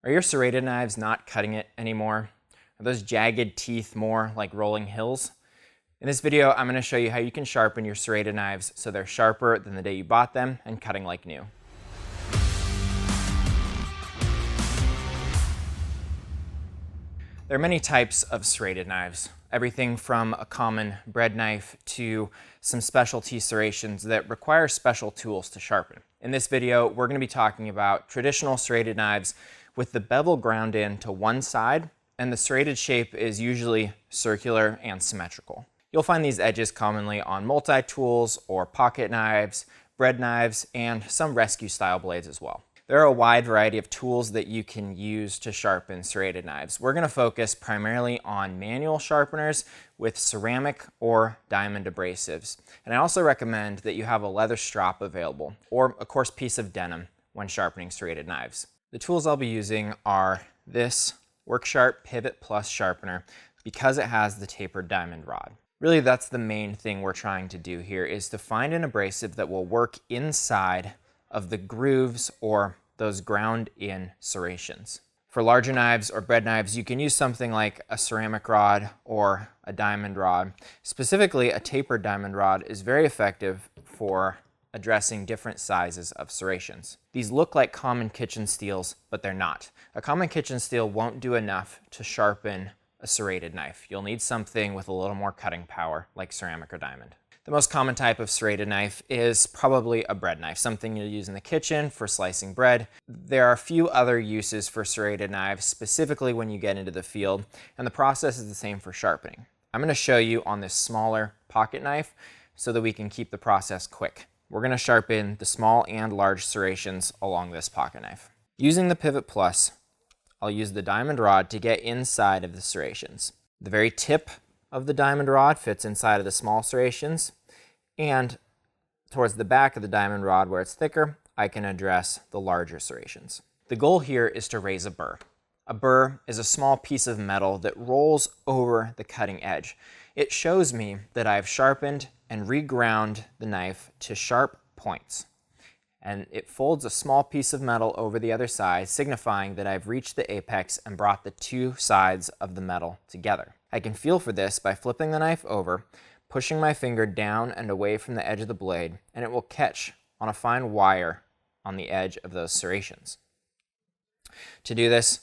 Are your serrated knives not cutting it anymore? Are those jagged teeth more like rolling hills? In this video, I'm going to show you how you can sharpen your serrated knives so they're sharper than the day you bought them and cutting like new. There are many types of serrated knives, everything from a common bread knife to some specialty serrations that require special tools to sharpen. In this video, we're going to be talking about traditional serrated knives with the bevel ground in to one side, and the serrated shape is usually circular and symmetrical. You'll find these edges commonly on multi-tools or pocket knives, bread knives, and some rescue style blades as well. There are a wide variety of tools that you can use to sharpen serrated knives. We're going to focus primarily on manual sharpeners with ceramic or diamond abrasives. And I also recommend that you have a leather strop available, or a coarse piece of denim when sharpening serrated knives. The tools I'll be using are this worksharp Pivot Plus sharpener because it has the tapered diamond rod. Really, that's the main thing we're trying to do here, is to find an abrasive that will work inside of the grooves or those ground-in serrations. For larger knives or bread knives, you can use something like a ceramic rod or a diamond rod. Specifically, a tapered diamond rod is very effective for addressing different sizes of serrations. These look like common kitchen steels, but they're not. A common kitchen steel won't do enough to sharpen a serrated knife. You'll need something with a little more cutting power, like ceramic or diamond. The most common type of serrated knife is probably a bread knife, something you'll use in the kitchen for slicing bread. There are a few other uses for serrated knives, specifically when you get into the field, and the process is the same for sharpening. I'm going to show you on this smaller pocket knife so that we can keep the process quick. We're going to sharpen the small and large serrations along this pocket knife. Using the Pivot Plus, I'll use the diamond rod to get inside of the serrations. The very tip of the diamond rod fits inside of the small serrations, and towards the back of the diamond rod where it's thicker, I can address the larger serrations. The goal here is to raise a burr. A burr is a small piece of metal that rolls over the cutting edge. It shows me that I've sharpened and reground the knife to sharp points. And it folds a small piece of metal over the other side, signifying that I've reached the apex and brought the two sides of the metal together. I can feel for this by flipping the knife over, pushing my finger down and away from the edge of the blade, and it will catch on a fine wire on the edge of those serrations. To do this,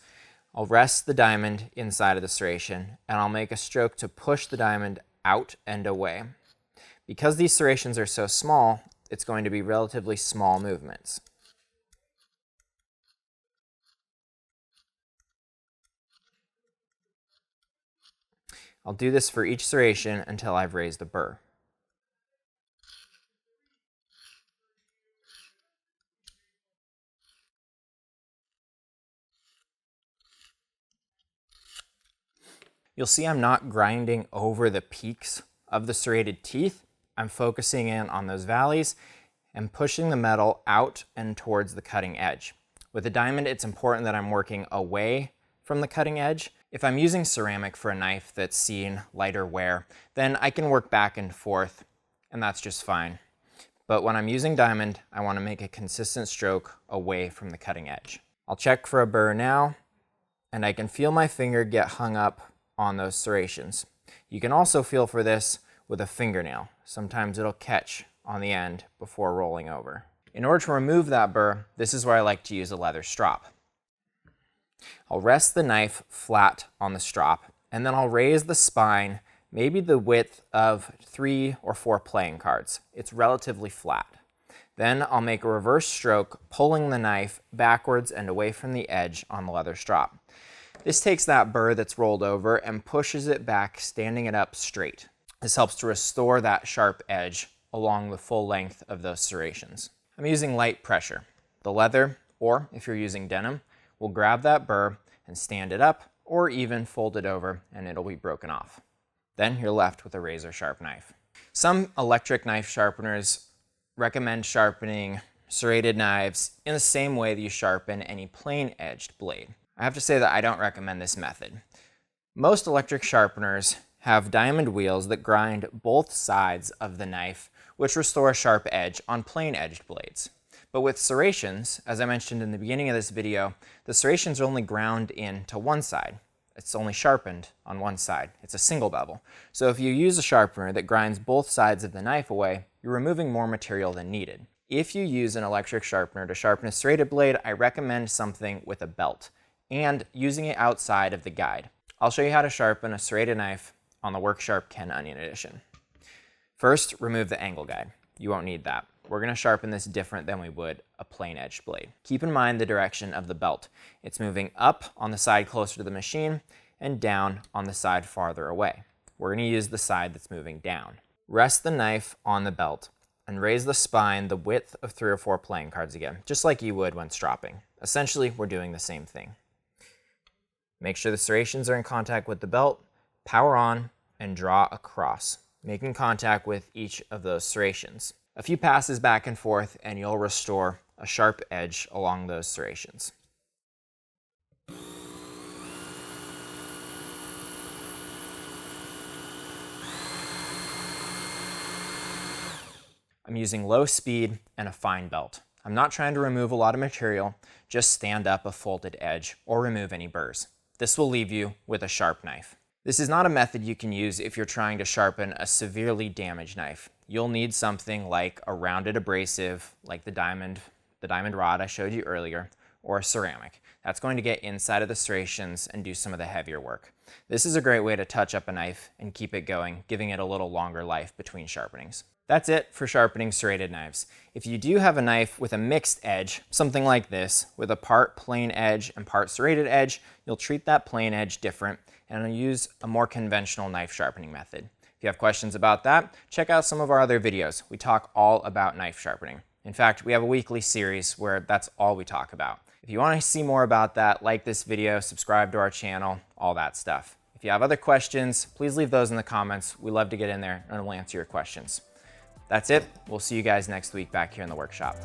I'll rest the diamond inside of the serration, and I'll make a stroke to push the diamond out and away. Because these serrations are so small, it's going to be relatively small movements. I'll do this for each serration until I've raised a burr. You'll see I'm not grinding over the peaks of the serrated teeth. I'm focusing in on those valleys and pushing the metal out and towards the cutting edge. With a diamond, it's important that I'm working away from the cutting edge. If I'm using ceramic for a knife that's seen lighter wear, then I can work back and forth, and that's just fine. But when I'm using diamond, I want to make a consistent stroke away from the cutting edge. I'll check for a burr now, and I can feel my finger get hung up on those serrations. You can also feel for this with a fingernail. Sometimes it'll catch on the end before rolling over. In order to remove that burr, this is where I like to use a leather strop. I'll rest the knife flat on the strop, and then I'll raise the spine, maybe the width of 3 or 4 playing cards. It's relatively flat. Then I'll make a reverse stroke, pulling the knife backwards and away from the edge on the leather strop. This takes that burr that's rolled over and pushes it back, standing it up straight. This helps to restore that sharp edge along the full length of those serrations. I'm using light pressure. The leather, or if you're using denim, will grab that burr and stand it up, or even fold it over and it'll be broken off. Then you're left with a razor sharp knife. Some electric knife sharpeners recommend sharpening serrated knives in the same way that you sharpen any plain-edged blade. I have to say that I don't recommend this method. Most electric sharpeners have diamond wheels that grind both sides of the knife, which restore a sharp edge on plain-edged blades. But with serrations, as I mentioned in the beginning of this video, the serrations are only ground in to one side. It's only sharpened on one side. It's a single bevel. So if you use a sharpener that grinds both sides of the knife away, you're removing more material than needed. If you use an electric sharpener to sharpen a serrated blade, I recommend something with a belt and using it outside of the guide. I'll show you how to sharpen a serrated knife on the Worksharp Ken Onion Edition. First, remove the angle guide. You won't need that. We're going to sharpen this different than we would a plain edged blade. Keep in mind the direction of the belt. It's moving up on the side closer to the machine and down on the side farther away. We're going to use the side that's moving down. Rest the knife on the belt and raise the spine the width of 3 or 4 playing cards again, just like you would when stropping. Essentially, we're doing the same thing. Make sure the serrations are in contact with the belt, power on, and draw across, making contact with each of those serrations. A few passes back and forth and you'll restore a sharp edge along those serrations. I'm using low speed and a fine belt. I'm not trying to remove a lot of material, just stand up a folded edge or remove any burrs. This will leave you with a sharp knife. This is not a method you can use if you're trying to sharpen a severely damaged knife. You'll need something like a rounded abrasive, like the diamond rod I showed you earlier, or a ceramic. That's going to get inside of the serrations and do some of the heavier work. This is a great way to touch up a knife and keep it going, giving it a little longer life between sharpenings. That's it for sharpening serrated knives. If you do have a knife with a mixed edge, something like this, with a part plain edge and part serrated edge, you'll treat that plain edge different and use a more conventional knife sharpening method. If you have questions about that, check out some of our other videos. We talk all about knife sharpening. In fact, we have a weekly series where that's all we talk about. If you want to see more about that, like this video, subscribe to our channel, all that stuff. If you have other questions, please leave those in the comments. We love to get in there and we'll answer your questions. That's it. We'll see you guys next week back here in the workshop.